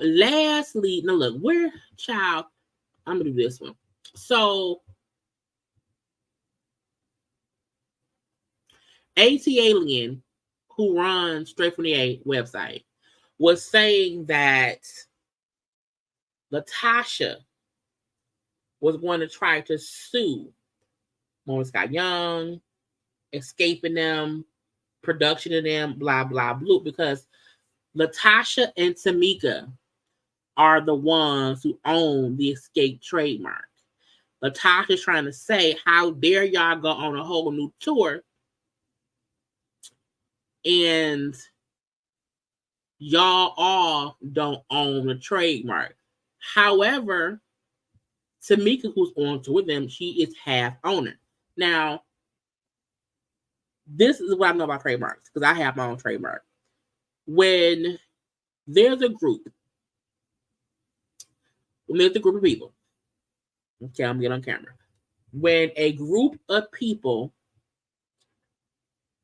lastly, now look, I'm gonna do this one. So AT Alien, who runs Straight from the A website, was saying that LaTocha was going to try to sue Mona Scott Young, Xscape them, production of them, blah, blah, blah, because LaTocha and Tamika are the ones who own the Xscape trademark. LaTocha's trying to say, how dare y'all go on a whole new tour and y'all all don't own the trademark. However, Tamika, who's on tour with them, she is half owner. Now, this is what I know about trademarks, because I have my own trademark. When there's a group of people, okay, I'm getting on camera. When a group of people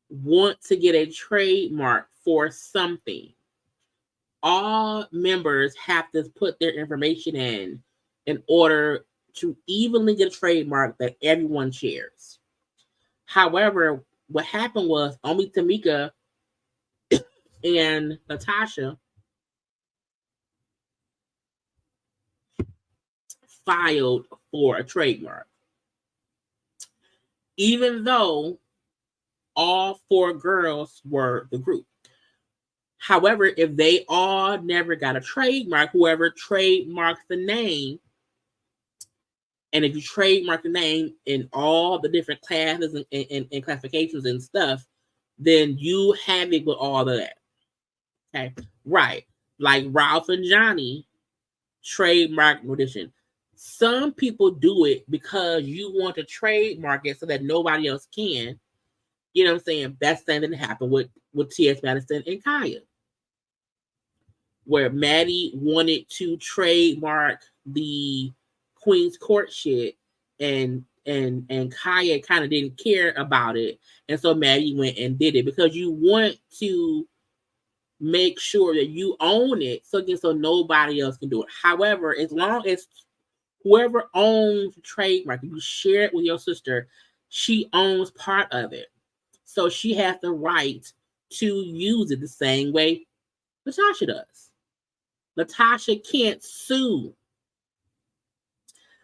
want to get a trademark for something, all members have to put their information in order to evenly get a trademark that everyone shares. However, what happened was only Tamika and LaTocha filed for a trademark, even though all four girls were the group. However, if they all never got a trademark, whoever trademarks the name, and if you trademark the name in all the different classes and classifications and stuff, then you have it with all of that. Okay, right. Like Ralph and Johnny trademark audition. Some people do it because you want to trademark it so that nobody else can. You know what I'm saying? That's the thing that happened with T.S. Madison and Kaya, where Maddie wanted to trademark the Queen's Court shit, and Kaya kind of didn't care about it, and so Maddie went and did it because you want to make sure that you own it, so nobody else can do it. However, as long as whoever owns the trademark, you share it with your sister, she owns part of it, so she has the right to use it the same way LaTocha does. LaTocha can't sue.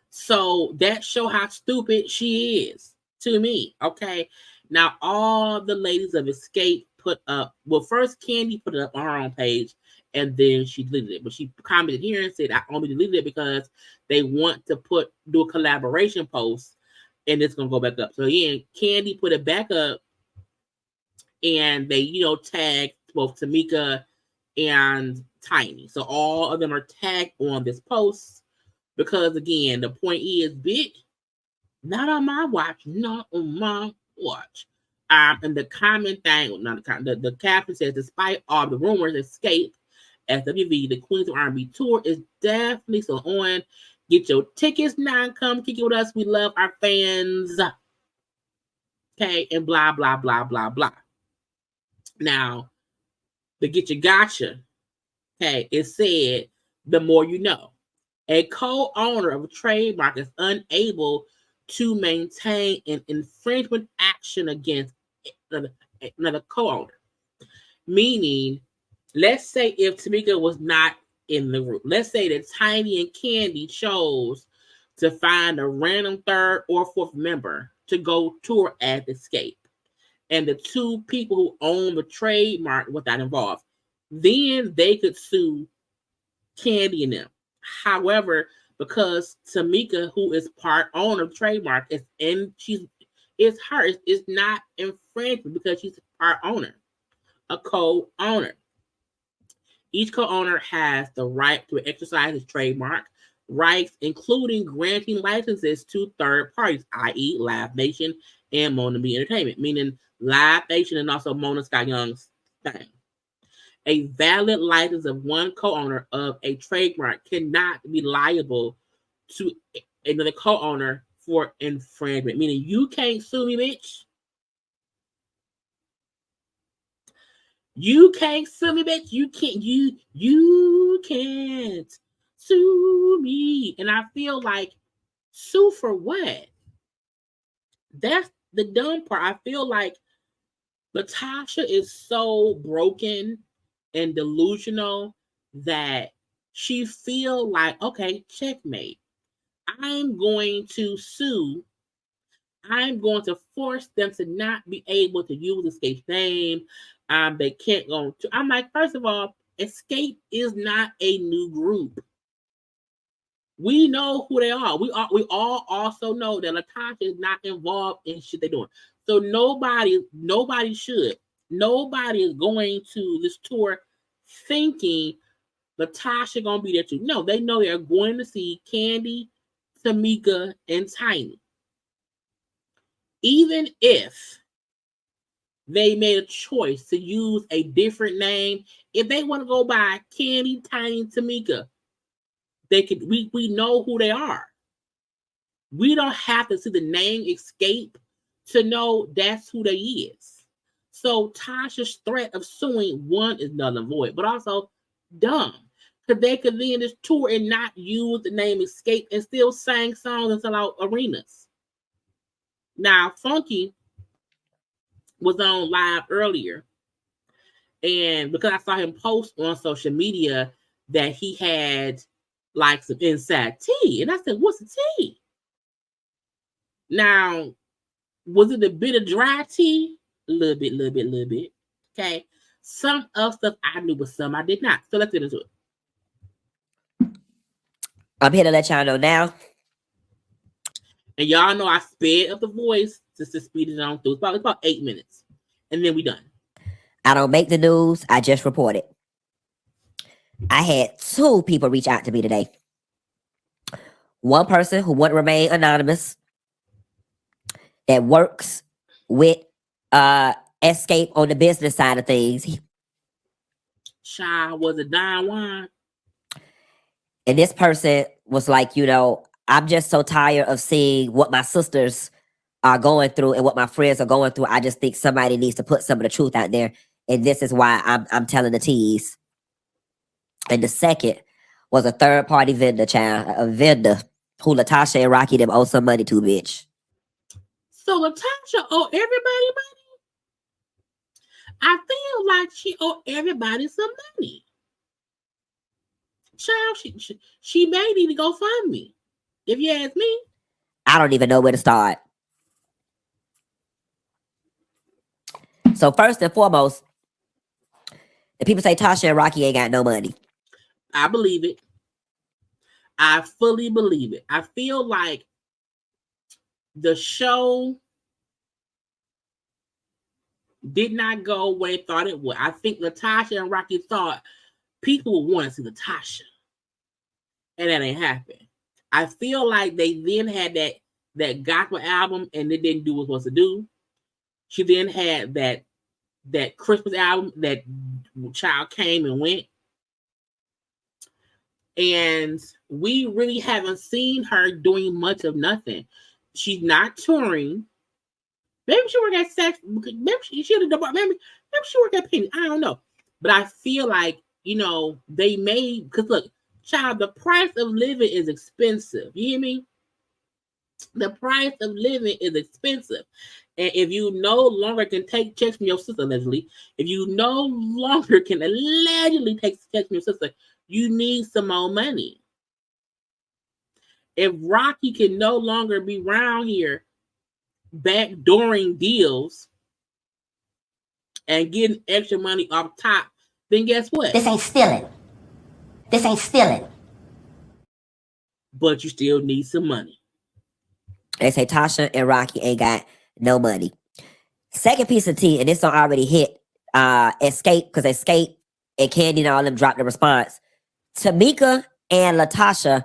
So that show how stupid she is to me. Okay. Now all the ladies of Xscape put up, well, first Candy put it up on her own page and then she deleted it. But she commented here and said, I only deleted it because they want to do a collaboration post and it's gonna go back up. So again, Candy put it back up and they, tagged both Tamika and Tiny. So all of them are tagged on this post because, again, the point is, bitch, not on my watch, not on my watch. And the comment thing, not the caption says, despite all the rumors, Xscape, SWV, the Queens of R&B tour is definitely still on. Get your tickets now, come kick it with us. We love our fans. Okay, and blah, blah, blah, blah, blah. Now, the Get Your Gotcha, okay, it said, the more you know. A co-owner of a trademark is unable to maintain an infringement action against another co-owner. Meaning, let's say if Tamika was not in the group, let's say that Tiny and Candy chose to find a random third or fourth member to go tour at Xscape, and the two people who own the trademark were not involved, then they could sue Candy and them. However, because Tamika, who is part owner of trademark, it's hers. It's not infringement because she's part owner, a co-owner. Each co-owner has the right to exercise his trademark rights, including granting licenses to third parties, i.e. Live Nation and Mona B Entertainment, meaning Live Nation and also Mona Scott Young's thing. A valid license of one co-owner of a trademark cannot be liable to another co-owner for infringement. Meaning you can't sue me, bitch. You can't sue me, bitch. You can't sue me. And I feel like, sue for what? That's the dumb part. I feel like LaTocha is so broken and delusional that she feel like, okay, checkmate. I'm going to sue. I'm going to force them to not be able to use Xscape's name. They can't go to. I'm like, first of all, Xscape is not a new group. We know who they are. We all also know that LaTocha is not involved in shit they're doing. So nobody should. Nobody is going to this tour thinking LaTocha gonna be there too. No, they know they're going to see Kandi, Tamika, and Tiny. Even if they made a choice to use a different name, if they want to go by Kandi, Tiny, and Tamika, they could. We know who they are. We don't have to see the name Xscape to know that's who they is. So Tasha's threat of suing, one, is null and void, but also dumb. Because they could then this tour and not use the name Xscape and still sing songs and sell out arenas. Now, Funky was on live earlier, and because I saw him post on social media that he had like some inside tea, and I said, "What's the tea?" Now, was it a bit of dry tea? A little bit. Okay. Some of stuff I knew, but some I did not. So let's get into it. I'm here to let y'all know now. And y'all know I sped up the voice just to speed it on through. It's about 8 minutes. And then we done. I don't make the news. I just report it. I had 2 people reach out to me today. One person who wouldn't remain anonymous that works with Xscape on the business side of things. Child, was it Don Juan? And this person was like, I'm just so tired of seeing what my sisters are going through and what my friends are going through. I just think somebody needs to put some of the truth out there. And this is why I'm telling the tease. And the second was a third-party vendor, child. A vendor who LaTocha and Rocky them owe some money to, bitch. So LaTocha owe everybody money? I feel like she owe everybody some money. Child, she may need to go fund me. If you ask me. I don't even know where to start. So first and foremost, the people say Tasha and Rocky ain't got no money. I believe it. I fully believe it. I feel like the show did not go where they thought it would. I think LaTocha and Rocky thought people would want to see LaTocha. And that ain't happened. I feel like they then had that gospel album and they didn't do what it was supposed to do. She then had that Christmas album that child came and went. And we really haven't seen her doing much of nothing. She's not touring. Maybe she worked at sex. Maybe she worked at Penny. I don't know. But I feel like, they may, because look, child, the price of living is expensive. You hear me? The price of living is expensive. And if you no longer can take checks from your sister, allegedly, if you no longer can allegedly take checks from your sister, you need some more money. If Rocky can no longer be around here backdooring deals and getting extra money off top, then guess what? This ain't stealing. But you still need some money. They say Tasha and Rocky ain't got no money. Second piece of tea, and this one already hit Xscape, because Xscape and Kandi and all them dropped the response. Tamika and LaTocha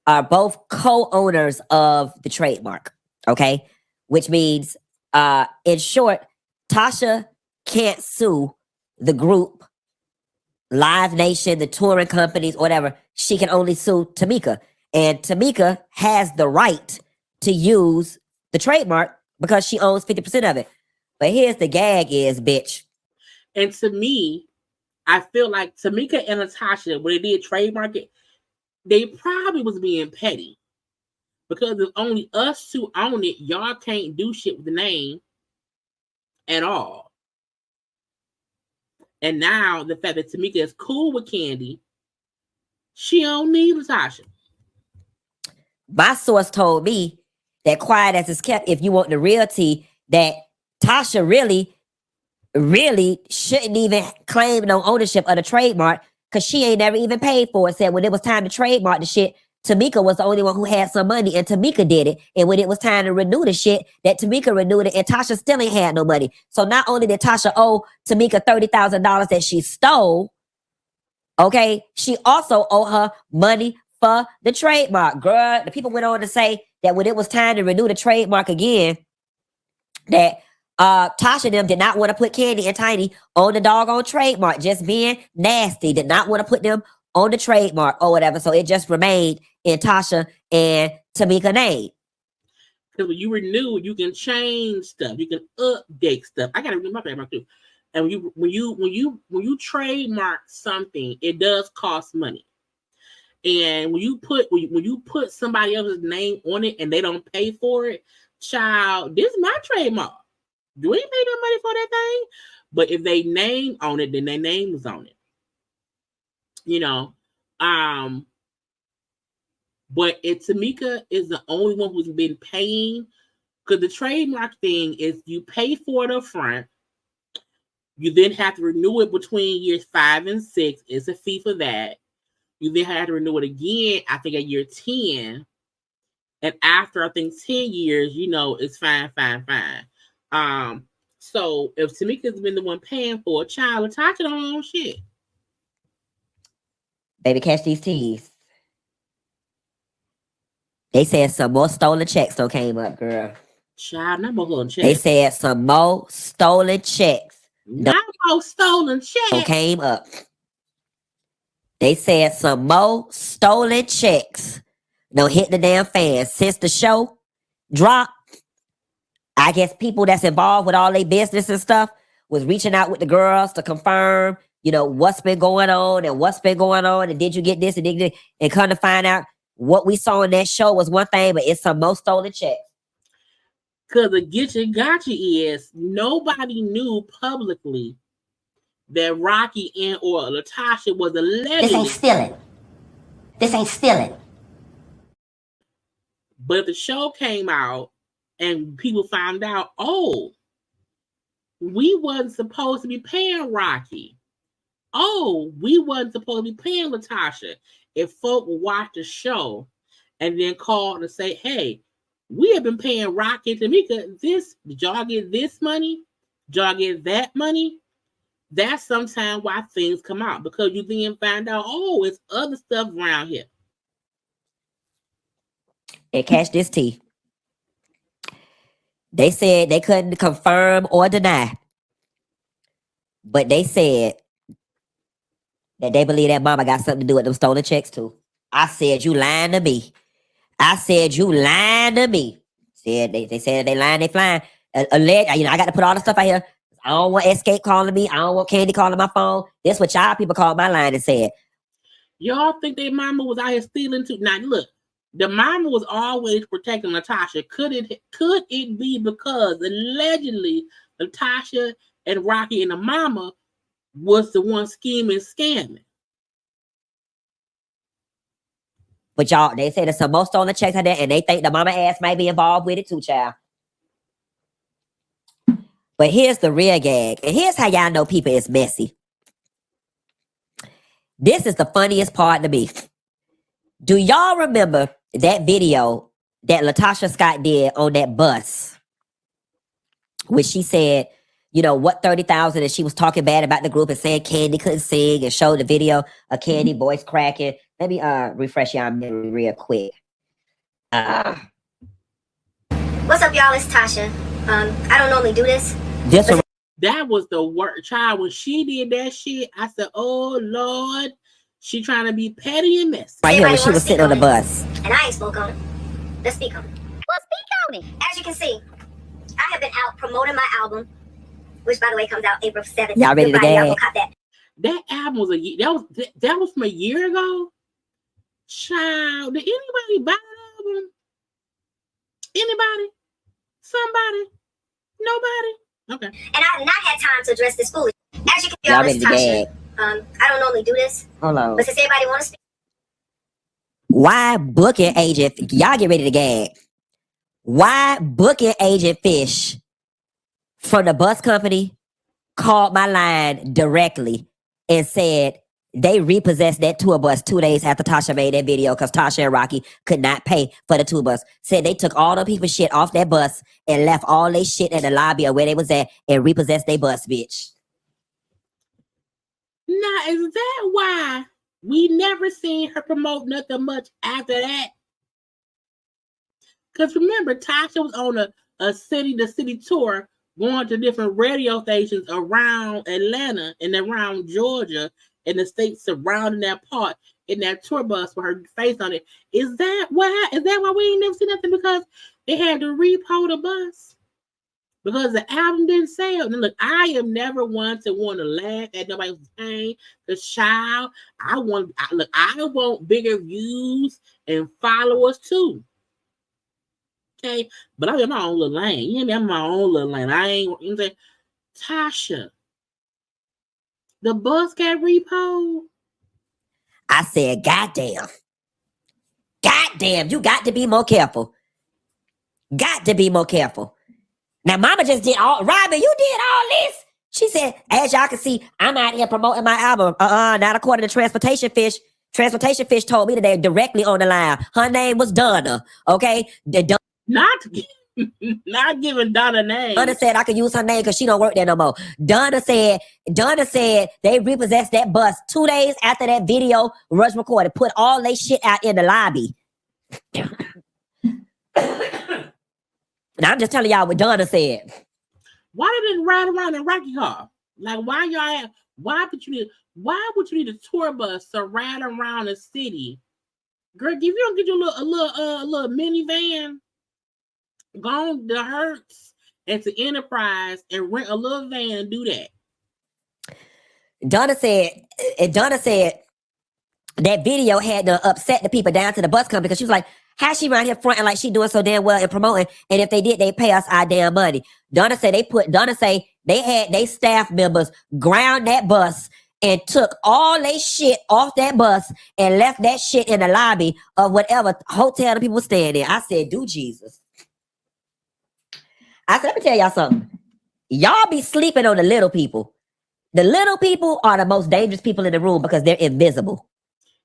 are both co-owners of the trademark, okay? Which means, in short, Tasha can't sue the group, Live Nation, the touring companies, whatever. She can only sue Tamika. And Tamika has the right to use the trademark because she owns 50% of it. But here's the gag is, bitch. And to me, I feel like Tamika and LaTocha, when they did trademark it, they probably was being petty. Because if only us two own it, y'all can't do shit with the name at all. And now the fact that Tamika is cool with Kandi, she don't need LaTocha. My source told me that quiet as it's kept, if you want the realty, that Tasha really shouldn't even claim no ownership of the trademark because she ain't never even paid for it. Said when it was time to trademark the shit, Tamika was the only one who had some money, and Tamika did it. And when it was time to renew the shit, that Tamika renewed it, and Tasha still ain't had no money. So not only did Tasha owe Tamika $30,000 that she stole, okay, she also owe her money for the trademark. Girl, the people went on to say that when it was time to renew the trademark again, that Tasha and them did not want to put Kandi and Tiny on the doggone trademark, just being nasty, did not want to put them on the trademark or whatever. So it just remained in Tasha and Tamika name. Because when you renew, you can change stuff, you can update stuff. I gotta renew my trademark too. And when you trademark something, it does cost money. And when you put somebody else's name on it and they don't pay for it, child, this is my trademark. You ain't pay no money for that thing. But if they name on it, then their name is on it. You know, but Tamika is the only one who's been paying, because the trademark thing is you pay for it up front. You then have to renew it between years 5 and 6. It's a fee for that. You then have to renew it again, I think, at year 10. And after, I think, 10 years, you know, it's fine. So if Tamika's been the one paying for a child, LaTocha don't own shit. Baby, catch these teas. They said some more stolen checks don't came up, girl. Child, not more stolen checks. They said some more stolen checks. Not more stolen checks came up. They said some more stolen checks don't hit the damn fans since the show dropped. I guess people that's involved with all their business and stuff was reaching out with the girls to confirm, you know, what's been going on and did you get this and come to find out what we saw in that show was one thing, but it's some most stolen checks. Because the getcha gotcha is nobody knew publicly that Rocky and or LaTocha was allegedly. This ain't stealing. But if the show came out and people found out, oh, we wasn't supposed to be paying Rocky. Oh, we wasn't supposed to be paying LaTocha. If folk watch the show and then call to say, hey, we have been paying Rocky and Tamika this. Did y'all get this money? Did y'all get that money? That's sometimes why things come out, because you then find out, oh, it's other stuff around here. And catch this tea. They said they couldn't confirm or deny, but they said that they believe that mama got something to do with them stolen checks too. I said, you lying to me. Said they said they lying, they flying. You know, I got to put all the stuff out here. I don't want Xscape calling me. I don't want Kandi calling my phone. That's what y'all people called my line and said. Y'all think their mama was out here stealing too? Now look, the mama was always protecting LaTocha. Could it be because allegedly LaTocha and Rocky and the mama was the one scheming, scamming? But y'all, they say there's some more stolen checks out there, and they think the mama ass might be involved with it too, child. But here's the real gag, and here's how y'all know people is messy. This is the funniest part to me. Do y'all remember that video that LaTocha Scott did on that bus, where she said, you know, what 30,000, and she was talking bad about the group and saying Kandi couldn't sing, and showed the video of Kandi voice cracking. Let me refresh y'all memory real quick. What's up, y'all? It's Tasha. I don't normally do this. That was the worst, child. When she did that shit, I said, oh, Lord, she trying to be petty and messy. Right here when she was sitting on the bus. And I ain't spoke on it. Let's speak on it. Well, speak on it. As you can see, I have been out promoting my album, which, by the way, comes out April 7th. Y'all ready to Y'all gag? go cop that. That album was that was from a year ago. Child, did anybody buy that album? Anybody? Somebody? Nobody? Okay. And I have not had time to address this foolishness. As you can Y'all see, ready to Tasha, gag? I don't normally do this, Hold on. but since everybody want to speak, Why booking agent? Y'all get ready to gag. Why booking agent Fish from the bus company called my line directly and said they repossessed that tour bus 2 days after Tasha made that video because Tasha and Rocky could not pay for the tour bus. Said they took all the people's shit off that bus and left all their shit in the lobby of where they was at and repossessed their bus, bitch. Now, is that why we never seen her promote nothing much after that? Because remember, Tasha was on a city-to-city tour going to different radio stations around Atlanta and around Georgia and the states surrounding that part in that tour bus with her face on it. Is that why? Is that why we ain't never seen nothing? Because they had to repo the bus? Because the album didn't sell. And look, I am never one to want to laugh at nobody's pain. The child, I want bigger views and followers too. Okay, but I'm in my own little lane. You hear me? I'm in my own little lane. I ain't. You know what I'm saying? Tasha, the bus got repoed. I said, goddamn. Goddamn, you got to be more careful. Got to be more careful. Now, mama just did all, Robin, you did all this. She said, as y'all can see, I'm out here promoting my album. Not according to Transportation Fish. Transportation Fish told me that they're directly on the line. Her name was Donna, okay? Not giving Donna name. Donna said I could use her name because she don't work there no more. Donna said they repossessed that bus 2 days after that video was recorded. Put all they shit out in the lobby. Now I'm just telling y'all what Donna said. Why didn't ride around in Rocky car? Like why would you need a tour bus to ride around a city? Girl, if you don't get you a little minivan, go on to Hertz and to Enterprise and rent a little van and do that. Donna said that video had to upset the people down to the bus company because she was like, how she around here fronting like she doing so damn well and promoting, and if they did, they pay us our damn money. Donna say they had they staff members ground that bus and took all they shit off that bus and left that shit in the lobby of whatever hotel the people were staying in. I said, do Jesus. I said, let me tell y'all something. Y'all be sleeping on the little people. The little people are the most dangerous people in the room because they're invisible.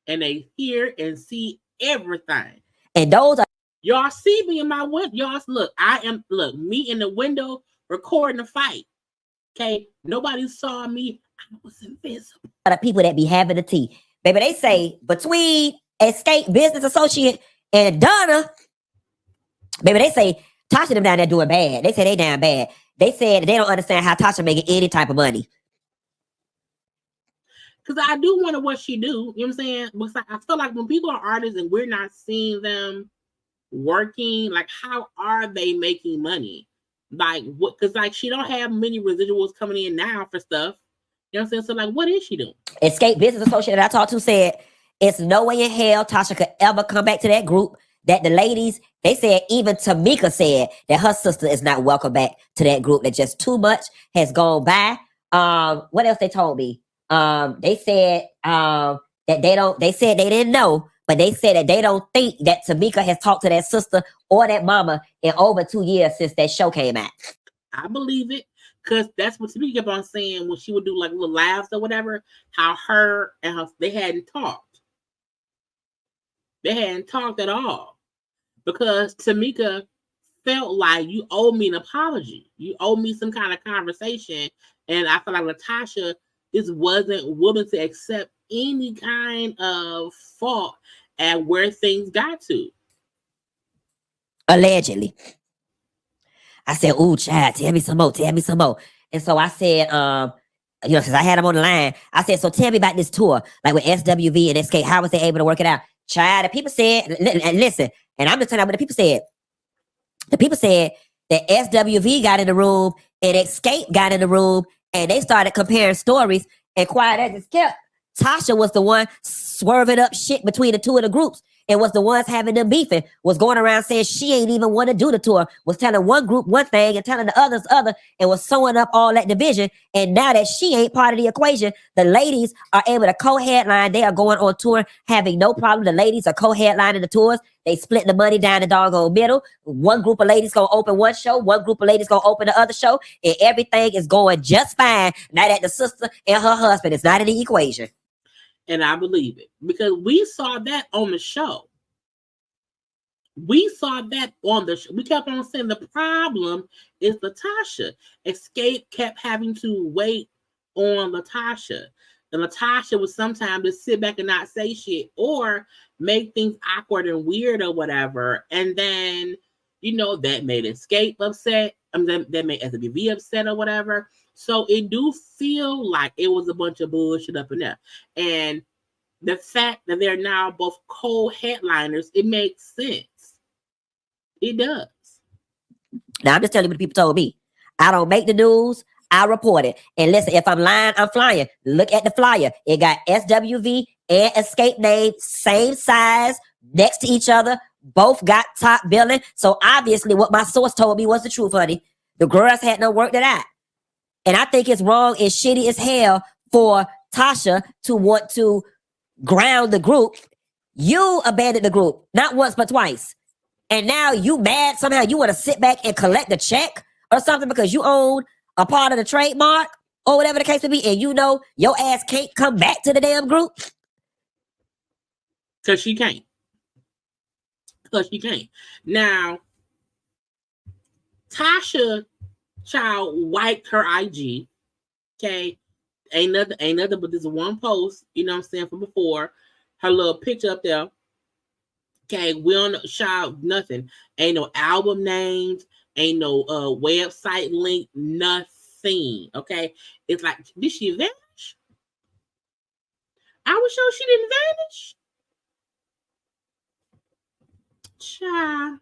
And they hear and see everything. And those are y'all see me in my window. Y'all look, me in the window recording the fight. Okay, nobody saw me. I was invisible. The people that be having the tea. Baby, they say between Xscape business associate and Donna, baby, they say Tasha them down there doing bad. They say they down bad. They said they don't understand how Tasha making any type of money. Because I do wonder what she do. You know what I'm saying? Because I feel like when people are artists and we're not seeing them working, like how are they making money? Like what? Because like she don't have many residuals coming in now for stuff. You know what I'm saying? So like, what is she doing? Xscape business associate that I talked to said it's no way in hell Tasha could ever come back to that group. That the ladies, they said, even Tamika said that her sister is not welcome back to that group. That just too much has gone by. What else they told me? They said that they said they didn't know, but they said that they don't think that Tamika has talked to that sister or that mama in over 2 years since that show came out. I believe it, because that's what Tamika kept on saying when she would do like little laughs or whatever, how her and they hadn't talked. They hadn't talked at all. Because Tamika felt like you owe me an apology. You owe me some kind of conversation. And I feel like LaTocha just wasn't willing to accept any kind of fault at where things got to. Allegedly. I said, ooh, child, tell me some more. And so I said, since I had them on the line, I said, so tell me about this tour, like with SWV and Xscape, how was they able to work it out? Child, the people said, listen, and I'm just telling you what the people said. The people said that SWV got in the room and Xscape got in the room and they started comparing stories, and quiet as it's kept. Tasha was the one swerving up shit between the two of the groups and was the ones having them beefing, was going around saying she ain't even want to do the tour, was telling one group one thing and telling the others other, and was sewing up all that division. And now that she ain't part of the equation, the ladies are able to co-headline. They are going on tour, having no problem. The ladies are co-headlining the tours. They split the money down the doggone middle. One group of ladies gonna open one show, one group of ladies gonna open the other show, and everything is going just fine now that the sister and her husband is not in the equation. And I believe it because we saw that on the show. We saw that on the show. We kept on saying the problem is LaTocha. Xscape kept having to wait on LaTocha. And LaTocha would sometimes just sit back and not say shit or make things awkward and weird or whatever. And then, that made Xscape upset. That made SWV upset or whatever. So it do feel like it was a bunch of bullshit up in there. And the fact that they're now both co-headliners, it makes sense. It does. Now, I'm just telling you what people told me. I don't make the news. I report it. And listen, if I'm lying, I'm flying. Look at the flyer. It got SWV and Xscape name, same size, next to each other. Both got top billing. So obviously what my source told me was the truth, honey. The girls had no work that I. And I think it's wrong and shitty as hell for Tasha to want to ground the group. You abandoned the group, not once but twice. And now you mad somehow you want to sit back and collect the check or something because you own a part of the trademark or whatever the case may be, and your ass can't come back to the damn group? Because she can't. Now, Tasha child wiped her IG. Okay. Ain't nothing but this one post, from before. Her little picture up there. Okay, we don't shout nothing. Ain't no album names, ain't no website link, nothing. Okay. It's like, did she vanish? I was sure she didn't vanish. Child.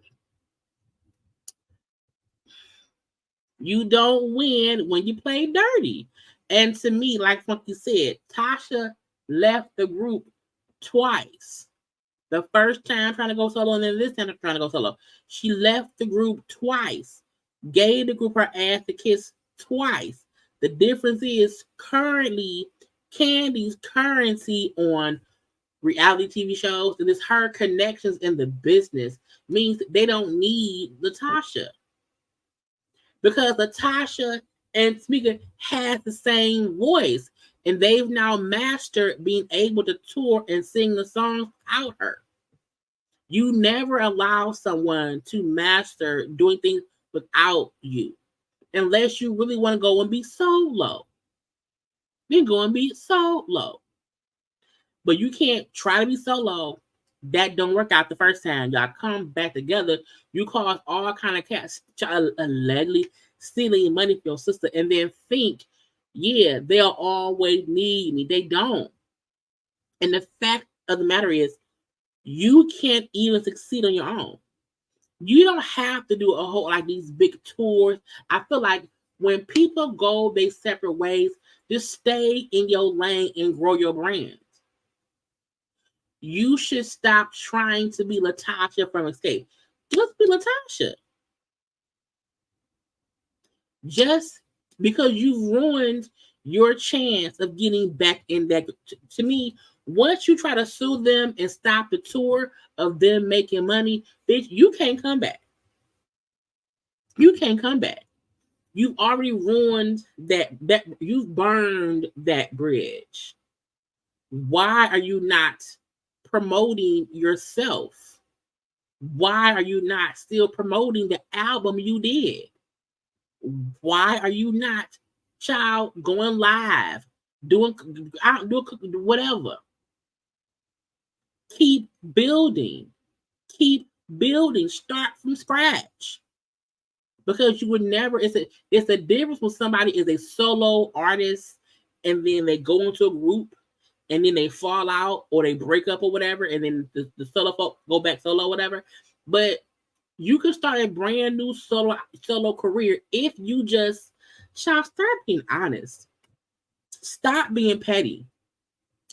You don't win when you play dirty. And to me, like what you said, Tasha left the group twice. The first time trying to go solo, and then this time trying to go solo. She left the group twice. Gave the group her ass to kiss twice. The difference is currently Candy's currency on reality TV shows, and it's her connections in the business means that they don't need LaTocha. Because LaTocha and Tamika has the same voice, and they've now mastered being able to tour and sing the songs out her. You never allow someone to master doing things without you, unless you really want to go and be solo. Then go and be solo. But you can't try to be solo. That don't work out the first time. Y'all come back together. You cause all kind of cats allegedly stealing money from your sister, and then think, yeah, they'll always need me. They don't. And the fact of the matter is, you can't even succeed on your own. You don't have to do a whole like these big tours. I feel like when people go their separate ways, just stay in your lane and grow your brand. You should stop trying to be LaTocha from Xscape. Just be LaTocha. Just because you've ruined your chance of getting back in that. To me, once you try to sue them and stop the tour of them making money, bitch, you can't come back. You can't come back. You've already ruined that you've burned that bridge. Why are you not promoting yourself? Why are you not still promoting the album you did? Why are you not, child, going live, doing whatever? Keep building. Start from scratch. Because you would never, it's a difference when somebody is a solo artist and then they go into a group and then they fall out or they break up or whatever, and then the solo folk go back solo or whatever. But you can start a brand new solo career if you just start being honest. Stop being petty.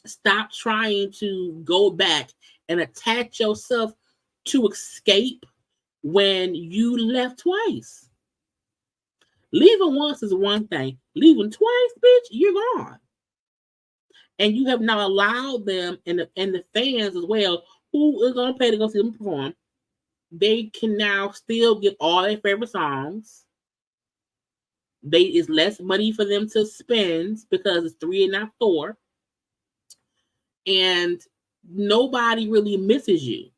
Stop trying to go back and attach yourself to Xscape when you left twice. Leaving once is one thing. Leaving twice, bitch, you're gone. And you have now allowed them and the fans as well, who is going to pay to go see them perform, they can now still get all their favorite songs. It's less money for them to spend because it's 3 and not 4. And nobody really misses you.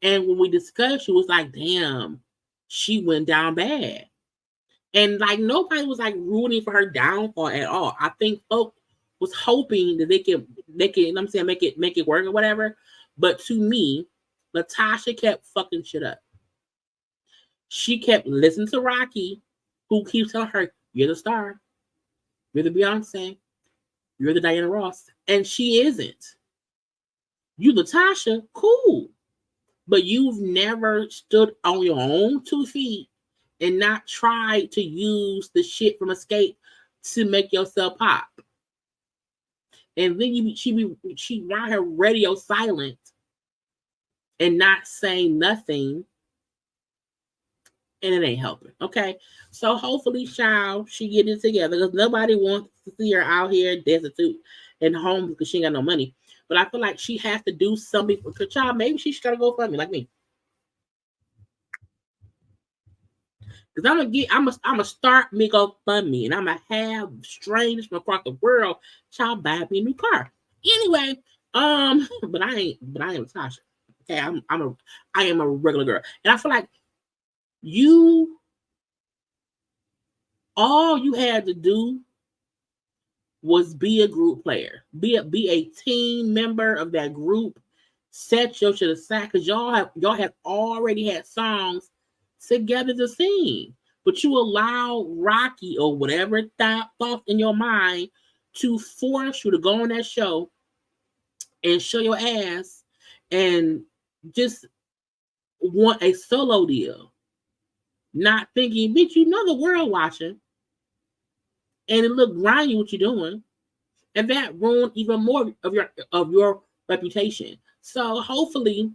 And when we discussed, she was like, damn, she went down bad. And like nobody was like rooting for her downfall at all. I think folks was hoping that they can, you know what I'm saying, make it work or whatever. But to me, LaTocha kept fucking shit up. She kept listening to Rocky, who keeps telling her, you're the star. You're the Beyonce. You're the Diana Ross. And she isn't. You LaTocha, cool. But you've never stood on your own 2 feet and not tried to use the shit from Xscape to make yourself pop. And then she run her radio silent and not saying nothing, and it ain't helping. Okay, so hopefully, child, she get it together because nobody wants to see her out here destitute and homeless because she ain't got no money. But I feel like she has to do something for her child. Maybe she should gotta go fund me like me. Because I'm gonna start me GoFundMe, and I'm gonna have strangers from across the world child buy me a new car. Anyway, but I ain't LaTocha. Okay, I am a regular girl, and I feel like all you had to do was be a group player, be a team member of that group. Set your shit aside because y'all have already had songs together to sing, but you allow Rocky or whatever thought in your mind to force you to go on that show and show your ass and just want a solo deal, not thinking, bitch, you know the world watching, and it look grimy what you're doing, and that ruined even more of your reputation. So hopefully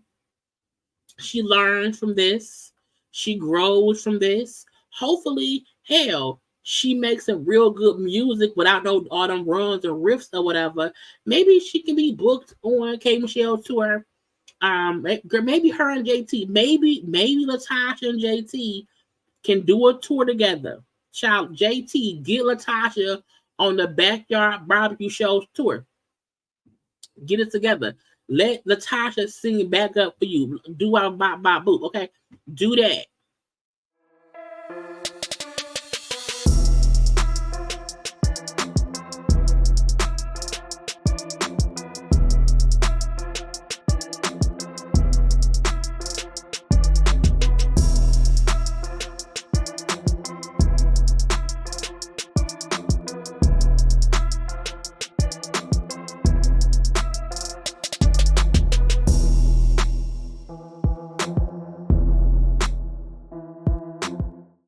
she learns from this. She grows from this. Hopefully, hell, she makes some real good music without all them runs and riffs or whatever. Maybe she can be booked on K Michelle tour. Maybe her and JT. Maybe LaTocha and JT can do a tour together. Child, JT, get LaTocha on the Backyard Barbecue Shows tour. Get it together. Let LaTocha sing back up for you. Do our bop bop boop. Okay, do that.